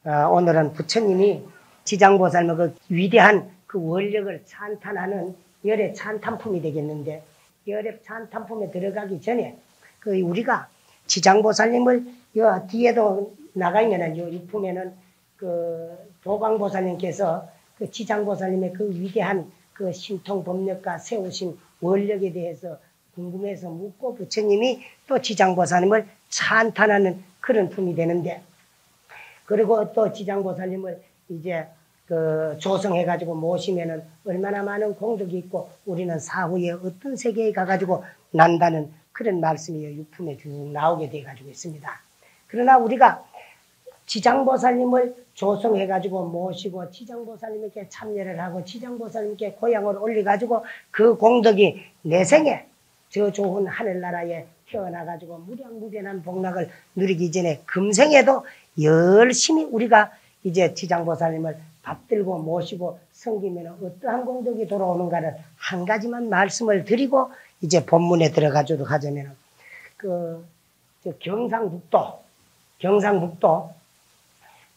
오늘은 부처님이 지장보살의 그 위대한 그 원력을 찬탄하는 열애 찬탄품이 되겠는데, 열애 찬탄품에 들어가기 전에 그 우리가 지장보살님을 요 뒤에도 나가 있는 요 유품에는 그 도광보살님께서 그 지장보살님의 그 위대한 그 신통법력과 세우신 원력에 대해서 궁금해서 묻고, 부처님이 또 지장보살님을 찬탄하는 그런 품이 되는데, 그리고 또 지장보살님을 이제 그 조성해가지고 모시면은 얼마나 많은 공덕이 있고 우리는 사후에 어떤 세계에 가가지고 난다는 그런 말씀이 유품에 쭉 나오게 돼가지고 있습니다. 그러나 우리가 지장보살님을 조성해가지고 모시고 지장보살님께 참여를 하고 지장보살님께 고향을 올려가지고 그 공덕이 내 생에 저 좋은 하늘나라에 태어나가지고 무량무변한 복락을 누리기 전에 금생에도 열심히 우리가 이제 지장보살님을 받들고 모시고 섬기면 어떠한 공덕이 돌아오는가를 한 가지만 말씀을 드리고 이제 본문에 들어가도록 하자면, 경상북도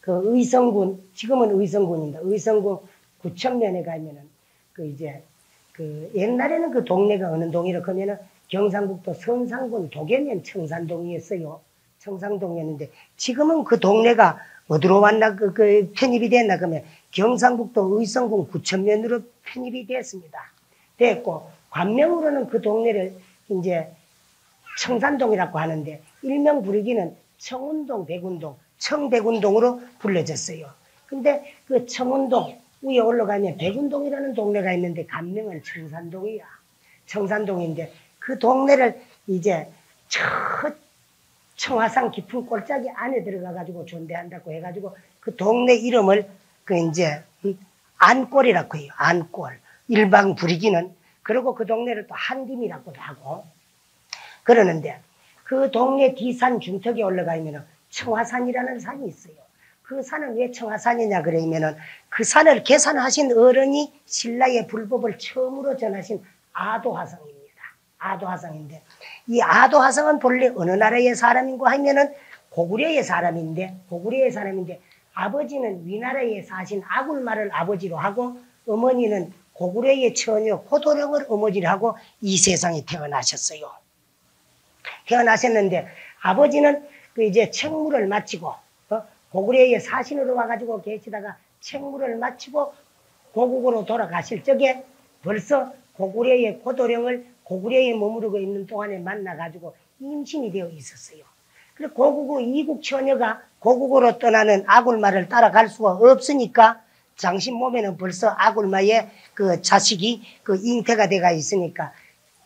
그 의성군, 지금은 의성군입니다. 의성군 구천면에 가면은 옛날에는 그 동네가 어느 동이라 그러면은 경상북도 성산군 도계면 청산동이었어요. 청산동이었는데 지금은 그 동네가 어디로 왔나 그 편입이 됐나 그러면 경상북도 의성군 구천면으로 편입이 됐습니다. 됐고 관명으로는 그 동네를 이제 청산동이라고 하는데 일명 부르기는 청운동, 백운동, 청백운동으로 불려졌어요. 근데 그 청운동 위에 올라가면 백운동이라는 동네가 있는데 관명은 청산동이야. 청산동인데 그 동네를 이제 청화산 깊은 골짜기 안에 들어가가지고 존대한다고 해가지고 그 동네 이름을 그 이제 안골이라고 해요. 안골. 일방 부리기는. 그리고 그 동네를 또 한김이라고도 하고 그러는데, 그 동네 뒤산 중턱에 올라가 있면 청화산이라는 산이 있어요. 그 산은 왜 청화산이냐 그러면은 그 산을 계산하신 어른이 신라의 불법을 처음으로 전하신 아도화성입니다. 아도화성인데, 이 아도화성은 본래 어느 나라의 사람인가 하면은 고구려의 사람인데 아버지는 위나라에 사신 아굴마를 아버지로 하고 어머니는 고구려의 처녀 고도령을 어머니로 하고 이 세상에 태어나셨어요. 태어나셨는데 아버지는 그 이제 책무를 마치고 고구려의 사신으로 와가지고 계시다가 책무를 마치고 고국으로 돌아가실 적에 벌써 고구려의 고도령을 고구려에 머무르고 있는 동안에 만나가지고 임신이 되어 있었어요. 그래서 고국의 이국 처녀가 고국으로 떠나는 아굴마를 따라갈 수가 없으니까 당신 몸에는 벌써 아굴마의 그 자식이 그 잉태가 돼가 있으니까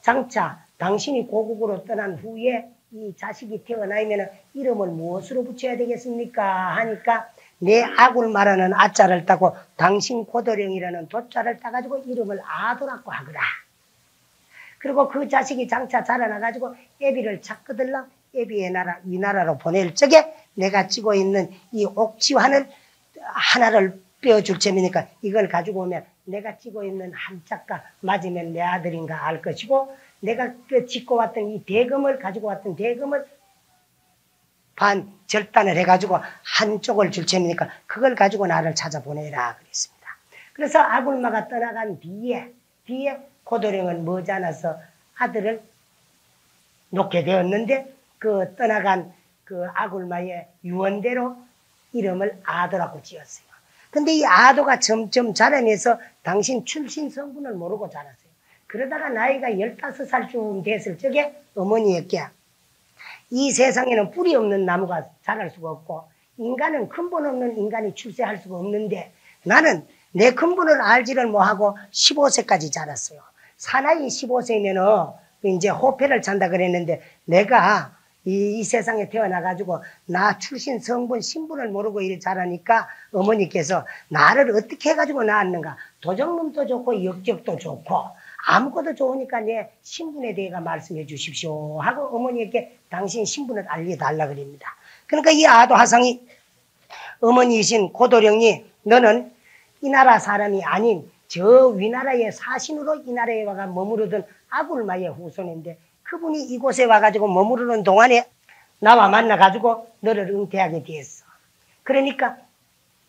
장차 당신이 고국으로 떠난 후에 이 자식이 태어나면 이름을 무엇으로 붙여야 되겠습니까? 하니까 내 아굴마라는 아자를 따고 당신 고도령이라는 도자를 따가지고 이름을 아도라고 하거라. 그리고 그 자식이 장차 자라나가지고 애비를 찾거들라 애비의 나라, 위나라로 보낼 적에 내가 찌고 있는 이 옥지환을 하나를 빼어줄 셈이니까 이걸 가지고 오면 내가 찌고 있는 한짝과 맞으면 내 아들인가 알 것이고, 내가 짓고 왔던 이 대금을 가지고 왔던 대금을 반 절단을 해가지고 한쪽을 줄 셈이니까 그걸 가지고 나를 찾아보내라 그랬습니다. 그래서 아굴마가 떠나간 뒤에 고도령은 머지않아서 아들을 놓게 되었는데 그 떠나간 그 아굴마의 유언대로 이름을 아도라고 지었어요. 근데 이 아도가 점점 자라면서 당신 출신 성분을 모르고 자랐어요. 그러다가 나이가 15살쯤 됐을 적에 어머니에게 이 세상에는 뿌리 없는 나무가 자랄 수가 없고 인간은 근본 없는 인간이 출세할 수가 없는데 나는 내 근본을 알지를 못하고 15세까지 자랐어요. 사나이 15세면은 이제 호패를 찬다 그랬는데 내가 이 세상에 태어나가지고 나 출신 성분 신분을 모르고 이래 자라니까 어머니께서 나를 어떻게 해가지고 낳았는가, 도적놈도 좋고 역적도 좋고 아무것도 좋으니까 내 신분에 대해 말씀해 주십시오 하고 어머니에게 당신 신분을 알려달라 그럽니다. 그러니까 이 아도화상이 어머니이신 고도령이 너는 이 나라 사람이 아닌 저 위나라의 사신으로 이 나라에 와가 머무르던 아굴마의 후손인데 그분이 이곳에 와가지고 머무르는 동안에 나와 만나가지고 너를 은퇴하게 되었어. 그러니까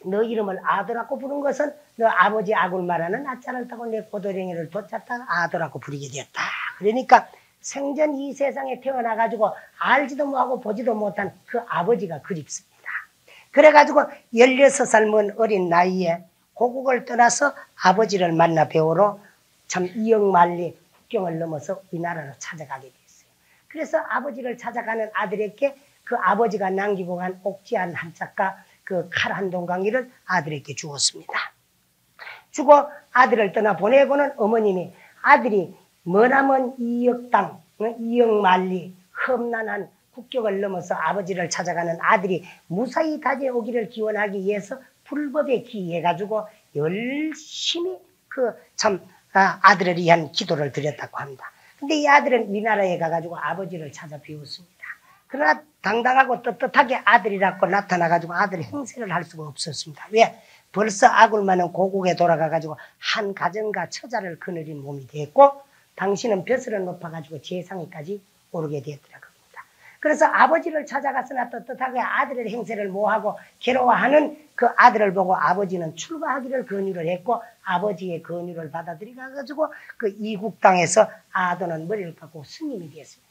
너 이름을 아도라고 부른 것은 너 아버지 아굴 말하는 아차를 타고 내 고도령이를 쫓았다가 아도라고 부르게 되었다. 그러니까 생전 이 세상에 태어나가지고 알지도 못하고 보지도 못한 그 아버지가 그립습니다. 그래가지고 16살 먼 어린 나이에 고국을 떠나서 아버지를 만나 배우러 참 이역만리 국경을 넘어서 우리나라로 찾아가게 됐어요. 그래서 아버지를 찾아가는 아들에게 그 아버지가 남기고 간 옥지한 한 짝과 그 칼 한 동강이를 아들에게 주었습니다. 주고 아들을 떠나 보내고는 어머님이 아들이 머나먼 이역 땅, 이역만리 험난한 국경을 넘어서 아버지를 찾아가는 아들이 무사히 다녀오기를 기원하기 위해서 불법에 기해가지고 열심히 아들을 위한 기도를 드렸다고 합니다. 근데 이 아들은 위나라에 가가지고 아버지를 찾아 배웠습니다. 그러나 당당하고 떳떳하게 아들이라고 나타나가지고 아들의 행세를 할 수가 없었습니다. 왜? 벌써 아굴만은 고국에 돌아가가지고 한 가정과 처자를 거느린 몸이 됐고 당신은 벼슬을 높아가지고 재상에까지 오르게 되었더라 겁니다. 그래서 아버지를 찾아갔으나 떳떳하게 아들의 행세를 모하고 괴로워하는 그 아들을 보고 아버지는 출가하기를 권유를 했고 아버지의 권유를 받아들여가지고 그 이국 땅에서 아도는 머리를 깎고 스님이 되었습니다.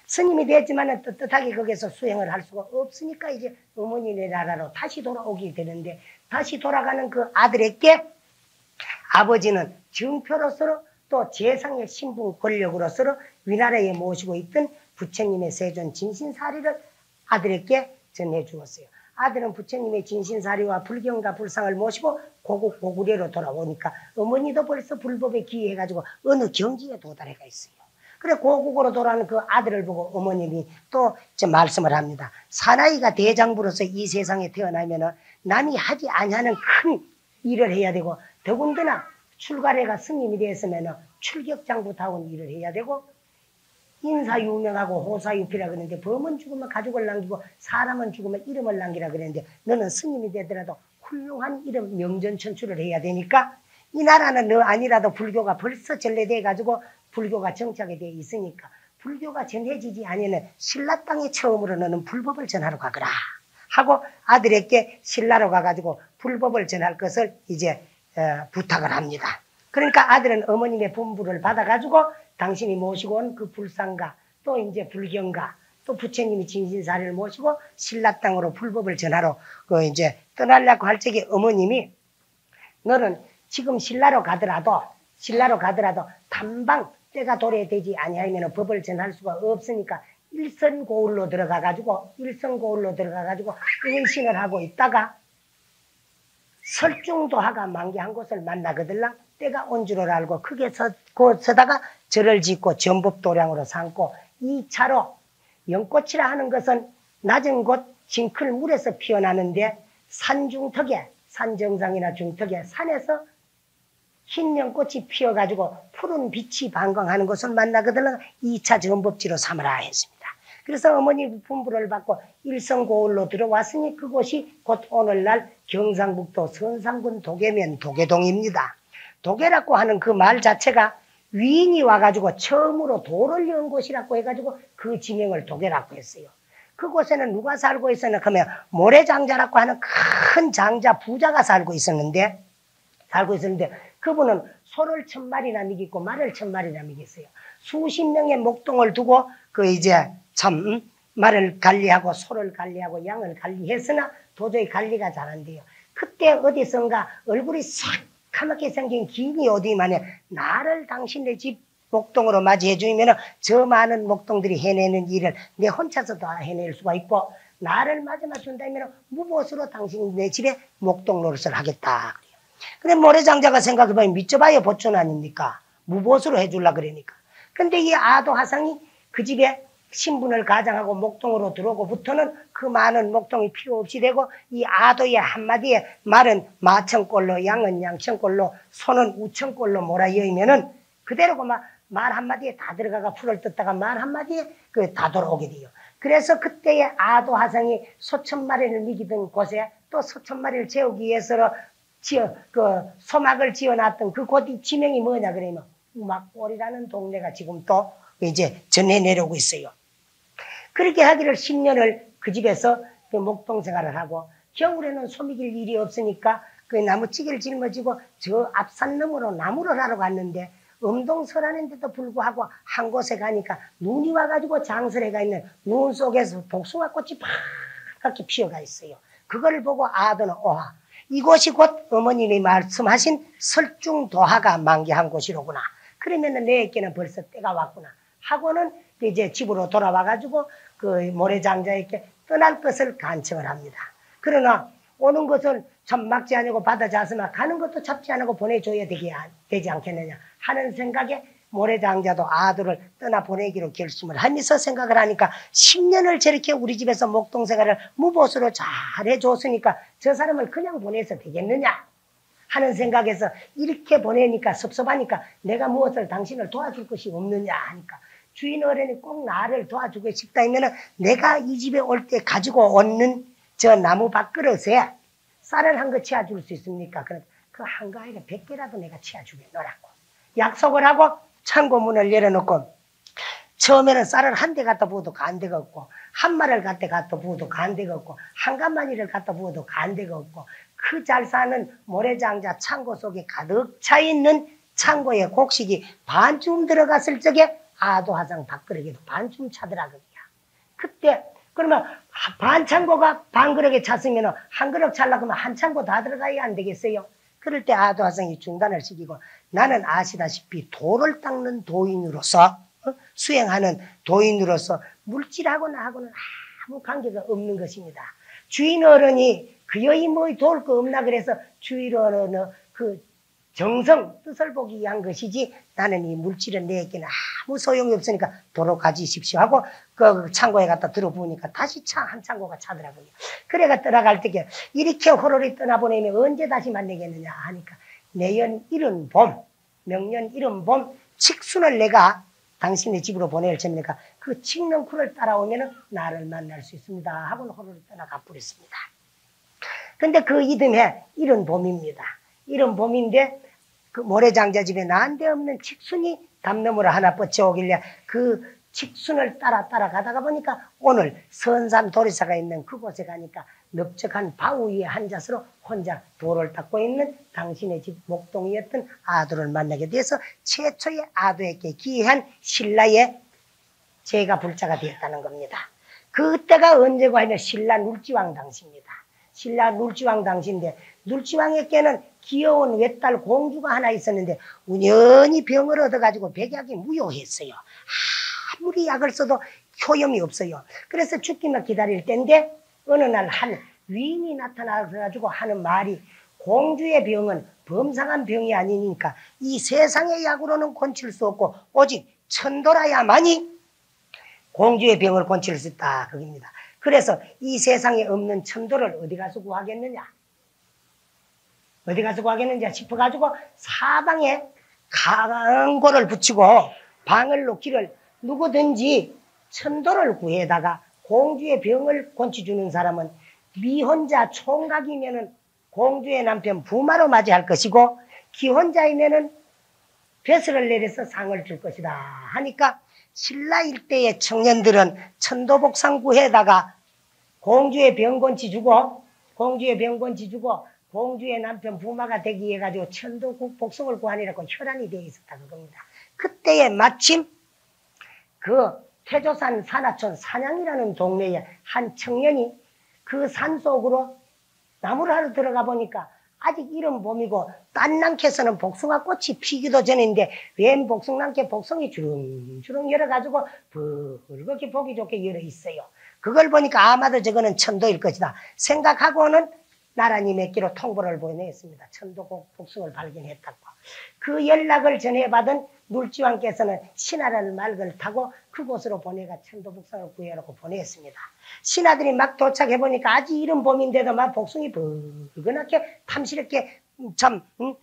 스님이 됐지만 떳떳하게 거기서 수행을 할 수가 없으니까 이제 어머니네 나라로 다시 돌아오게 되는데 다시 돌아가는 그 아들에게 아버지는 증표로서 또 재상의 신분 권력으로서 위나라에 모시고 있던 부처님의 세존 진신사리를 아들에게 전해주었어요. 아들은 부처님의 진신사리와 불경과 불상을 모시고 고국 고구려로 돌아오니까 어머니도 벌써 불법에 기해가지고 어느 경지에 도달해가 있어요. 그래 고국으로 돌아오는 그 아들을 보고 어머님이 또 말씀을 합니다. 사나이가 대장부로서 이 세상에 태어나면은 남이 하지 아니하는 큰 일을 해야 되고 더군다나 출가래가 스님이 되었으면은 출격장부다운 일을 해야 되고 인사유명하고 호사유피라 그러는데 범은 죽으면 가족을 남기고 사람은 죽으면 이름을 남기라 그랬는데 너는 스님이 되더라도 훌륭한 이름 명전천출을 해야 되니까 이 나라는 너 아니라도 불교가 벌써 전래돼 가지고 불교가 정착이 되어 있으니까 불교가 전해지지 아니면 신라 땅에 처음으로 너는 불법을 전하러 가거라 하고 아들에게 신라로 가가지고 불법을 전할 것을 이제 부탁을 합니다. 그러니까 아들은 어머님의 분부를 받아가지고 당신이 모시고 온 그 불상가 또 이제 불경가 또 부처님이 진신사리를 모시고 신라 땅으로 불법을 전하러 이제 떠나려고 할 적에 어머님이 너는 지금 신라로 가더라도 단방 때가 도래되지 아니하면 법을 전할 수가 없으니까 일선고을로 들어가가지고 은신을 하고 있다가 설중도하가 만개한 곳을 만나거들랑 때가 온 줄을 알고 크게 서다가 절을 짓고 전법도량으로 삼고 2차로 연꽃이라 하는 것은 낮은 곳 징클 물에서 피어나는데 산중턱에 산정상이나 중턱에 산에서 흰 연꽃이 피어가지고 푸른 빛이 방광하는 것을 만나거들랑 2차 전법지로 삼으라 했습니다. 그래서 어머니 분부를 받고 일성고을로 들어왔으니 그곳이 곧 오늘날 경상북도 선산군 도계면 도계동입니다. 도계라고 하는 그 말 자체가 위인이 와가지고 처음으로 도를 연 곳이라고 해가지고 그 지명을 도계라고 했어요. 그곳에는 누가 살고 있었나 하면 모래장자라고 하는 큰 장자 부자가 살고 있었는데 그분은 소를 1000마리나 먹이고 말을 1000마리나 먹였어요. 수십 명의 목동을 두고 이제 참 말을 관리하고 소를 관리하고 양을 관리했으나 도저히 관리가 잘 안 돼요. 그때 어디선가 얼굴이 새카맣게 생긴 기인이 어디만에 나를 당신네 집 목동으로 맞이해 주면 저 많은 목동들이 해내는 일을 내 혼자서 다 해낼 수가 있고 나를 맞이해 준다면 무보수로 당신네 집에 목동 노릇을 하겠다. 근데 모래장자가 생각해보면 믿져봐야 보촌 아닙니까? 무보수로 해주려고 그러니까. 근데 이 아도 하상이 그 집에 신분을 가장하고 목동으로 들어오고부터는 그 많은 목동이 필요 없이 되고 이 아도의 한마디에 말은 마천꼴로 양은 양천꼴로 소는 우천꼴로 몰아여이면은 그대로고 말 한마디에 다 들어가가 풀을 뜯다가 말 한마디에 다 돌아오게 돼요. 그래서 그때의 아도 하상이 소천 마리를 먹이던 곳에 또 소천 마리를 재우기 위해서 소막을 지어놨던 그 곳이 지명이 뭐냐 그러면 우막골이라는 동네가 지금 또 이제 전해내려고 있어요. 그렇게 하기를 10년을 그 집에서 그 목동 생활을 하고 겨울에는 소미길 일이 없으니까 그 나무찌개를 짊어지고 저 앞산 너머로 나무를 하러 갔는데 엄동설하는데도 불구하고 한 곳에 가니까 눈이 와가지고 장설해가 있는 눈 속에서 복숭아꽃이 파랗게 피어가 있어요. 그걸 보고 아도는 오하, 이곳이 곧 어머님이 말씀하신 설중도하가 만개한 곳이로구나. 그러면은 내게는 벌써 때가 왔구나 하고는 이제 집으로 돌아와가지고 그 모래장자에게 떠날 것을 간청을 합니다. 그러나 오는 것은 참 막지 않고 받아 잤으면 가는 것도 잡지 않고 보내줘야 되지 않겠느냐 하는 생각에 모래장자도 아들을 떠나보내기로 결심을 하면서 생각을 하니까 10년을 저렇게 우리 집에서 목동생활을 무보수로 잘 해줬으니까 저 사람을 그냥 보내서 되겠느냐 하는 생각에서 이렇게 보내니까 섭섭하니까 내가 무엇을 당신을 도와줄 것이 없느냐 하니까 주인 어른이 꼭 나를 도와주고 싶다 하면은 내가 이 집에 올 때 가지고 오는 저 나무 밥그릇에 쌀을 한 거 치워줄 수 있습니까? 그 한가위에 100개라도 내가 치워주겠노라고 약속을 하고 창고 문을 열어놓고 처음에는 쌀을 한 대 갖다 부어도 간 데가 없고 한 마리를 갖다 부어도 간 데가 없고 한 가마니를 갖다 부어도 간 데가 없고 그 잘 사는 모래장자 창고 속에 가득 차 있는 창고에 곡식이 반쯤 들어갔을 적에 아도화상 밥그릇에도 반쯤 차더라고요. 그때 그러면 반 창고가 반 그릇에 찼으면 한 그릇 차려고 하면 한 창고 다 들어가야 안 되겠어요? 그럴 때 아도화상이 중단을 시키고 나는 아시다시피 돌을 닦는 도인으로서 수행하는 도인으로서 물질하고 나하고는 아무 관계가 없는 것입니다. 주인 어른이 그 여인 뭐 도울 거 없나 그래서 주인 어른의 그 정성 뜻을 보기 위한 것이지 나는 이 물질은 내게는 아무 소용이 없으니까 도로 가지십시오 하고 그 창고에 갖다 들어보니까 다시 한 창고가 차더라고요. 그래가 떠나갈 때게 이렇게 호로리 떠나보내면 언제 다시 만나겠느냐 하니까 내년 이른 봄 명년 이른 봄 칙순을 내가 당신의 집으로 보낼 테니까 그 칙년쿨을 따라오면 나를 만날 수 있습니다 하고 호로리 떠나가 버렸습니다. 근데 그 이듬해 이른 봄입니다. 이른 봄인데 그 모래장자 집에 난데없는 칙순이 담너머로 하나 뻗쳐오길래 그 칙순을 따라가다가 보니까 오늘 선산 도리사가 있는 그곳에 가니까 넓적한 바위 위에 앉아서 혼자 돌을 닦고 있는 당신의 집 목동이었던 아도를 만나게 돼서 최초의 아도에게 기이한 신라의 제가 불자가 되었다는 겁니다. 그때가 언제고 하면 신라 눌지왕 당시입니다. 신라 눌지왕 당시인데 눌지왕에게는 귀여운 외딸 공주가 하나 있었는데 우연히 병을 얻어가지고 백약이 무효했어요. 아무리 약을 써도 효염이 없어요. 그래서 죽기만 기다릴 때인데 어느 날 한 위인이 나타나가지고 하는 말이 공주의 병은 범상한 병이 아니니까 이 세상의 약으로는 고칠 수 없고 오직 천도라야만이 공주의 병을 고칠 수 있다 그겁니다. 그래서 이 세상에 없는 천도를 어디 가서 구하겠느냐 어디 가서 구하겠느냐 싶어가지고 사방에 강고를 붙이고 방을 놓기를 누구든지 천도를 구해다가 공주의 병을 고쳐주는 사람은 미혼자 총각이면은 공주의 남편 부마로 맞이할 것이고 기혼자이면은 벼슬을 내려서 상을 줄 것이다 하니까 신라 일대의 청년들은 천도복상 구해다가 공주의 병 고쳐주고 공주의 남편 부마가 되기 위해 가지고 천도 복성을 구하니라고 혈안이 되어 있었다 그겁니다. 그때에 마침 그 태조산 산하촌 산양이라는 동네에 한 청년이 그 산속으로 나무를 하러 들어가 보니까 아직 이른 봄이고 딴낭캐서는 복숭아꽃이 피기도 전인데 웬 복숭아께 복숭이 주렁주렁 열어가지고 붉게 보기 좋게 열어 있어요. 그걸 보니까 아마도 저거는 천도일 것이다 생각하고는 나란히 몇 개로 통보를 보내었습니다. 천도 복숭을 발견했다고. 그 연락을 전해받은 눌지왕께서는 신하라는 말을 타고 그곳으로 보내가 천도 복숭을 구해라고 보냈습니다. 신하들이 막 도착해보니까 아직 이른 봄인데도 막 복숭이 붉은하게 탐스럽게 참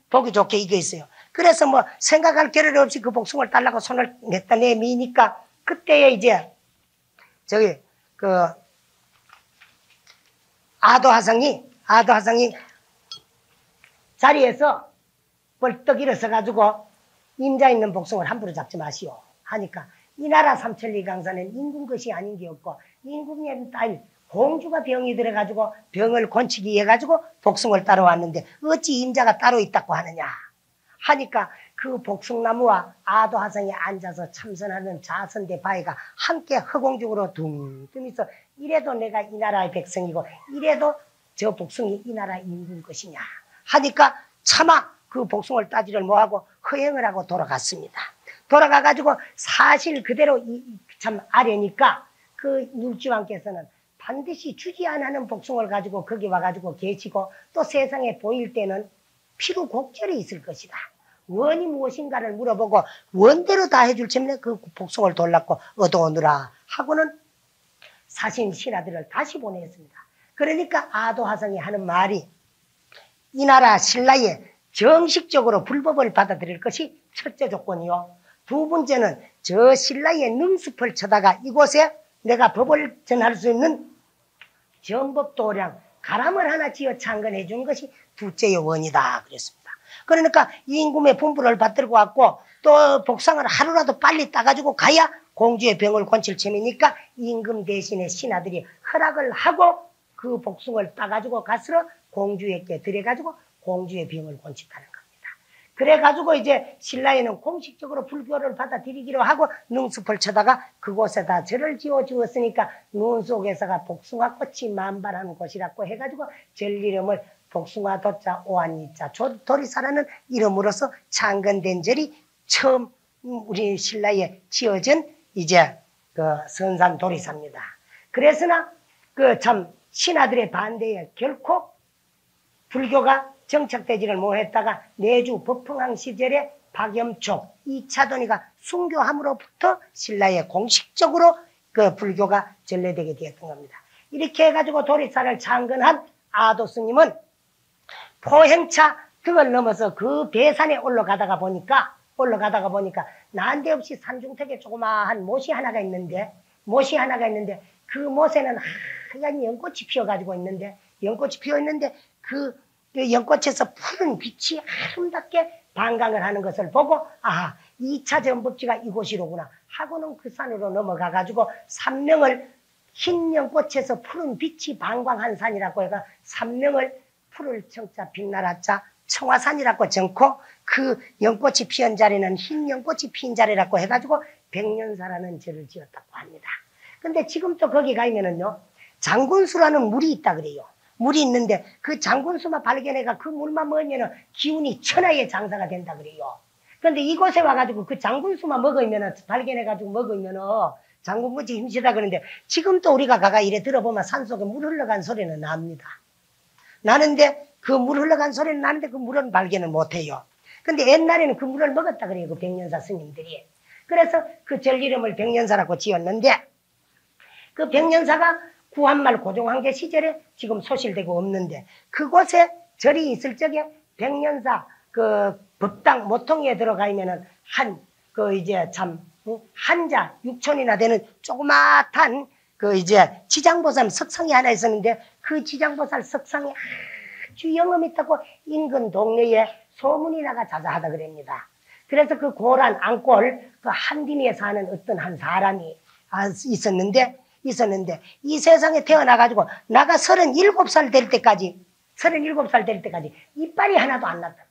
보기 좋게 익어 있어요. 그래서 뭐 생각할 겨를 없이 그 복숭을 달라고 손을 냈다 내미니까 그때에 이제 저기 그 아도화상이 자리에서 벌떡 일어서가지고 임자 있는 복숭을 함부로 잡지 마시오 하니까 이 나라 삼천리 강산엔 임금 것이 아닌 게 없고 임금의 딸 공주가 병이 들어가지고 병을 고치기 위해 가지고 복숭을 따러 왔는데 어찌 임자가 따로 있다고 하느냐 하니까 그 복숭나무와 아도화성에 앉아서 참선하는 자선대 바위가 함께 허공중으로 둥둥 있어 이래도 내가 이 나라의 백성이고 이래도 저 복숭이 이 나라 임금 것이냐 하니까 차마 그 복숭을 따지를 못하고 허행을 하고 돌아갔습니다. 돌아가가지고 사실 그대로 참 아래니까 그 율주왕께서는 반드시 주지 않는 복숭을 가지고 거기 와가지고 계시고 또 세상에 보일 때는 피로 곡절이 있을 것이다. 원이 무엇인가를 물어보고 원대로 다 해줄 때문에 그 복숭을 돌랐고 얻어오느라 하고는 사신 신하들을 다시 보냈습니다. 그러니까 아도화성이 하는 말이 이 나라 신라에 정식적으로 불법을 받아들일 것이 첫째 조건이요. 두 번째는 저 신라의 능습을 쳐다가 이곳에 내가 법을 전할 수 있는 정법도량 가람을 하나 지어 창건해 준 것이 둘째의 원이다 그랬습니다. 그러니까 임금의 분부를 받들고 왔고 또 복상을 하루라도 빨리 따가지고 가야 공주의 병을 고칠 셈이니까 임금 대신에 신하들이 허락을 하고 그 복숭을 따가지고 가서 공주에게 들여가지고 공주의 병을 고친다는 겁니다. 그래가지고 이제 신라에는 공식적으로 불교를 받아들이기로 하고 능sup을 쳐다가 그곳에다 절을 지어 주었으니까 눈 속에서가 복숭아 꽃이 만발하는 곳이라고 해가지고 절 이름을 복숭아 도자 오한이자 도리사라는 이름으로서 창건된 절이 처음 우리 신라에 지어진 이제 그 선산 도리사입니다. 그래서나 그 참 신하들의 반대에 결코 불교가 정착되지를 못했다가 내주 법흥왕 시절에 박염촉 2차 돈이가 순교함으로부터 신라에 공식적으로 그 불교가 전래되게 되었던 겁니다. 이렇게 해가지고 도리사를 창건한 아도 스님은 포행차 등을 넘어서 그 배산에 올라가다가 보니까 난데없이 산중턱에 조그마한 못이 하나가 있는데 그 못에는 하얀 연꽃이 피어가지고 있는데 그 연꽃에서 푸른 빛이 아름답게 방광을 하는 것을 보고 아하 2차 전법지가 이곳이로구나 하고는 그 산으로 넘어가가지고 산명을 흰 연꽃에서 푸른 빛이 방광한 산이라고 해가 산명을 푸를 청자 빛나라자 청화산이라고 정고 그 연꽃이 피은 자리는 흰 연꽃이 피인 자리라고 해가지고 백년사라는 절을 지었다고 합니다. 근데 지금 또 거기 가면은요 장군수라는 물이 있다 그래요. 물이 있는데 그 장군수만 발견해가 그 물만 먹으면 기운이 천하의 장사가 된다 그래요. 그런데 이곳에 와가지고 그 장군수만 발견해가지고 먹으면 장군같이 힘시다 그러는데 지금도 우리가 가가 이래 들어보면 산속에 물 흘러간 소리는 납니다. 나는데 그 물 흘러간 소리는 나는데 그 물은 발견을 못해요. 근데 옛날에는 그 물을 먹었다 그래요. 그 백년사 스님들이. 그래서 그 절 이름을 백년사라고 지었는데 그 백년사가 구한말 고종황제 시절에 지금 소실되고 없는데 그곳에 절이 있을 적에 백년사 그 법당 모통에 들어가면은 그 이제 참 한자 6촌이나 되는 조그마한 그 이제 지장보살 석상이 하나 있었는데 그 지장보살 석상이 아주 영험 있다고 인근 동네에 소문이 나가 자자하다 그럽니다. 그래서 그 고란 안골 그 한디미에 사는 어떤 한 사람이 있었는데 이 세상에 태어나가지고 나가 37살 될 때까지 이빨이 하나도 안 났다.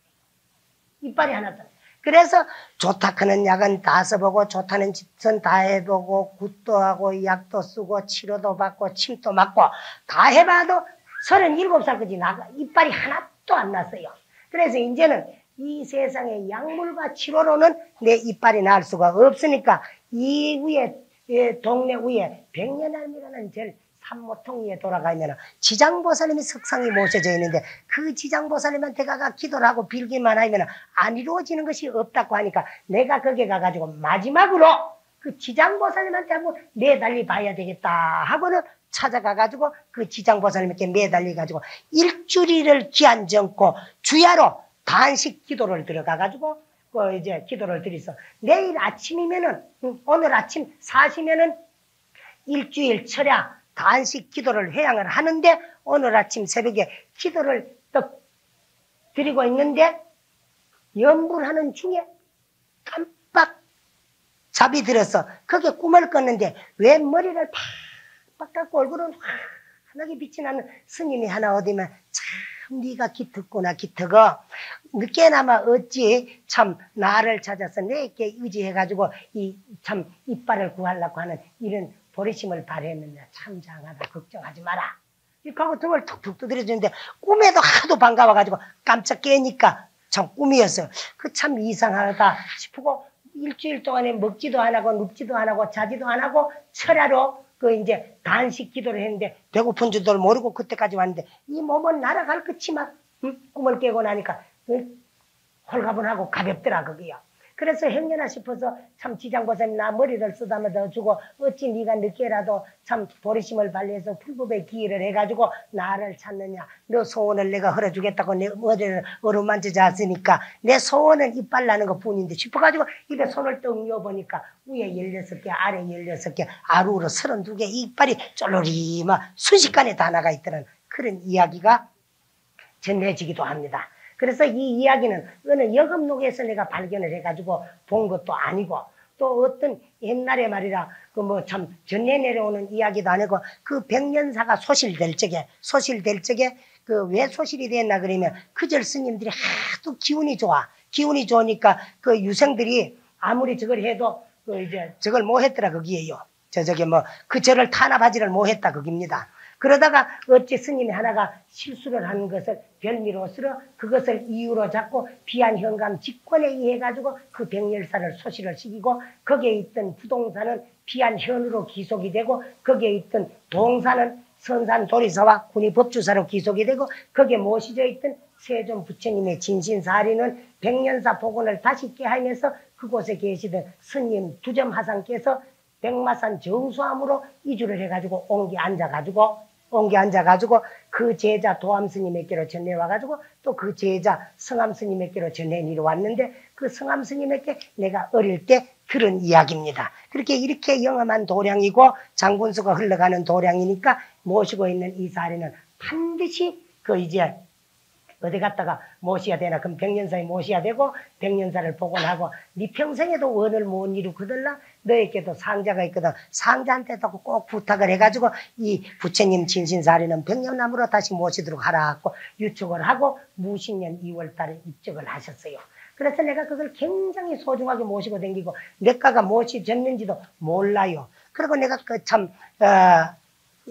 이빨이 하나도. 그래서 좋다 크는 약은 다 써보고 좋다는 짓은 다 해보고 굿도 하고 약도 쓰고 치료도 받고 침도 맞고 다 해봐도 37살까지 나가 이빨이 하나도 안 났어요. 그래서 이제는 이 세상의 약물과 치료로는 내 이빨이 날 수가 없으니까 이 위에 동네 위에 백년할미라는 절 산모통 위에 돌아가면 지장보살님이 석상이 모셔져 있는데 그 지장보살님한테 가가 기도를 하고 빌기만 하면 안 이루어지는 것이 없다고 하니까 내가 거기에 가가지고 마지막으로 그 지장보살님한테 한번 매달리 봐야 되겠다 하고는 찾아가가지고 그 지장보살님께 매달려가지고 일주일을 기한 정고 주야로 단식 기도를 들어가가지고 그 이제 기도를 드리서 내일 아침이면은 오늘 아침 사시면은 일주일 철야 단식 기도를 회양을 하는데 오늘 아침 새벽에 기도를 또 드리고 있는데 염불하는 중에 깜빡 잡이 들어서 거기에 꿈을 꿨는데 왜 머리를 팍팍 깎고 얼굴은 환하게 빛이 나는 스님이 하나 어디면 참 네가 기특구나 기특어. 늦게나마 어찌 참 나를 찾아서 내게 의지해가지고 이 참 이빨을 구하려고 하는 이런 보리심을 발휘했느냐. 참 장하다. 걱정하지 마라. 이렇게 하고 등을 툭툭 두드려주는데 꿈에도 하도 반가워가지고 깜짝 깨니까 참 꿈이었어요. 그 참 이상하다 싶고 일주일 동안에 먹지도 안 하고 눕지도 안 하고 자지도 안 하고 철야로 그 이제 단식 기도를 했는데 배고픈 줄도 모르고 그때까지 왔는데 이 몸은 날아갈 것이만 꿈을 깨고 나니까 홀가분하고 가볍더라 그게요. 그래서 행여나 싶어서 참 지장보살님 나 머리를 쓰다듬어 주고 어찌 네가 늦게라도 참 보리심을 발휘해서 풀법의 기회를 해가지고 나를 찾느냐. 너 소원을 내가 헐어주겠다고 내 머리를 어루만져 잤으니까 내 소원은 이빨 나는 것 뿐인데 싶어가지고 입에 손을 떡 넣어보니까 위에 16개 아래 16개 아루로 32개 이빨이 쫄로리 막 순식간에 다 나가 있다는 그런 이야기가 전해지기도 합니다. 그래서 이 이야기는 어느 여금록에서 내가 발견을 해가지고 본 것도 아니고 또 어떤 옛날에 말이라 그 뭐 참 전해 내려오는 이야기도 아니고 그 백년사가 소실될 적에 그 왜 소실이 됐나 그러면 그절 스님들이 하도 기운이 좋으니까 그 유생들이 아무리 저걸 해도 그 이제 저걸 뭐 했더라 거기에요. 저게 뭐 그 절을 탄압하지를 못했다 거깁니다. 그러다가 어찌 스님이 하나가 실수를 한 것을 별미로 쓸어 그것을 이유로 잡고 비안현감 직권에 의해 가지고 그 백열사를 소실을 시키고 거기에 있던 부동산은 비안현으로 기속이 되고 거기에 있던 동산은 선산도리사와 군의법주사로 기속이 되고 거기에 모시져 있던 세존 부처님의 진신사리는 백년사 복원을 다시 깨하면서 그곳에 계시던 스님 두점하상께서 백마산 정수함으로 이주를 해가지고 옹기 앉아가지고 그 제자 도암스님에게로 전해와가지고 또 그 제자 성암스님에게로 전해 이루왔는데 그 성암스님에게 내가 어릴 때 들은 이야기입니다. 이렇게 영험한 도량이고 장군수가 흘러가는 도량이니까 모시고 있는 이 사리는 반드시 그 이제 어디 갔다가 모셔야 되나 그럼 백년사에 모셔야 되고 백년사를 복원하고 네 평생에도 원을 못 이루거들라 너에게도 상자가 있거든 상자한테도 꼭 부탁을 해가지고 이 부처님 진신사리는 백년나무로 다시 모시도록 하라고 유축을 하고 무신년 2월달에 입적을 하셨어요. 그래서 내가 그걸 굉장히 소중하게 모시고 다니고 몇 가가 모시졌는지도 몰라요. 그리고 내가 그 참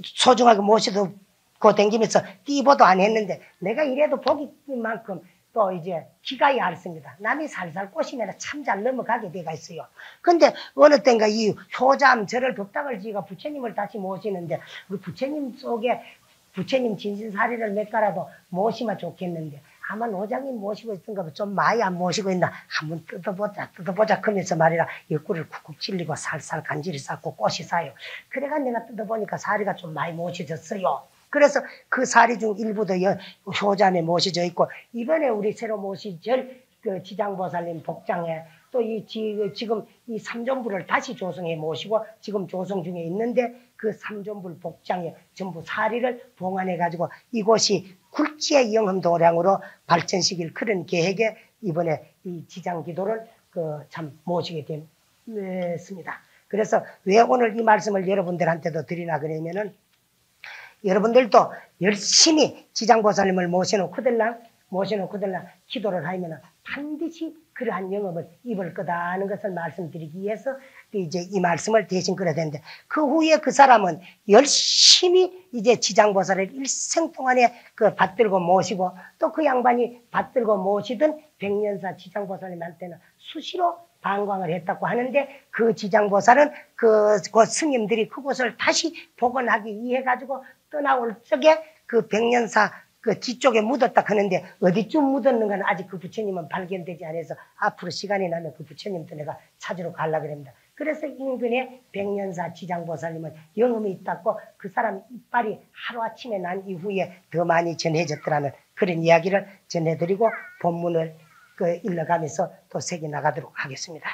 소중하게 모시도 그 댕기면서 띠보도 안 했는데 내가 이래도 보기만큼 또 이제 기가 얇습니다. 남이 살살 꼬시면 참 잘 넘어가게 돼가 있어요. 근데 어느 땐가 이 효잠 저를 덕당을 지가 부처님을 다시 모시는데 그 부처님 속에 부처님 진신사리를 몇 가라도 모시면 좋겠는데 아마 노장님 모시고 있던가 좀 많이 안 모시고 있나 한번 뜯어보자 하면서 말이라 옆구리를 쿡쿡 찔리고 살살 간질이 쌓고 꽃이 쌓여. 그래가 내가 뜯어보니까 사리가 좀 많이 모셔졌어요. 그래서 그 사리 중 일부도 효잠에 모셔져 있고 이번에 우리 새로 모시절 그 지장보살님 복장에 또 지금 이 삼존불을 다시 조성해 모시고 지금 조성 중에 있는데 그 삼존불 복장에 전부 사리를 봉안해 가지고 이곳이 굴지의 영험도량으로 발전시킬 그런 계획에 이번에 이 지장기도를 그 참 모시게 됐습니다. 그래서 왜 오늘 이 말씀을 여러분들한테도 드리나 그러면은 여러분들도 열심히 지장보살님을 모셔놓고들랑 기도를 하면 반드시 그러한 영업을 입을 거다 하는 것을 말씀드리기 위해서 이제 이 말씀을 대신 그려야 되는데 그 후에 그 사람은 열심히 이제 지장보살을 일생 동안에 그 받들고 모시고 또 그 양반이 받들고 모시던 백년사 지장보살님한테는 수시로 방광을 했다고 하는데 그 지장보살은 그 스님들이 그곳을 다시 복원하기 위해 가지고 떠나올 적에 그 백년사 그 뒤쪽에 묻었다 하는데 어디쯤 묻었는가는 아직 그 부처님은 발견되지 않아서 앞으로 시간이 나면 그 부처님도 내가 찾으러 가려고 합니다. 그래서 인근에 백년사 지장보살님은 영험이 있다고 그 사람 이빨이 하루아침에 난 이후에 더 많이 전해졌더라는 그런 이야기를 전해드리고 본문을 그 읽어가면서 또 새겨 나가도록 하겠습니다.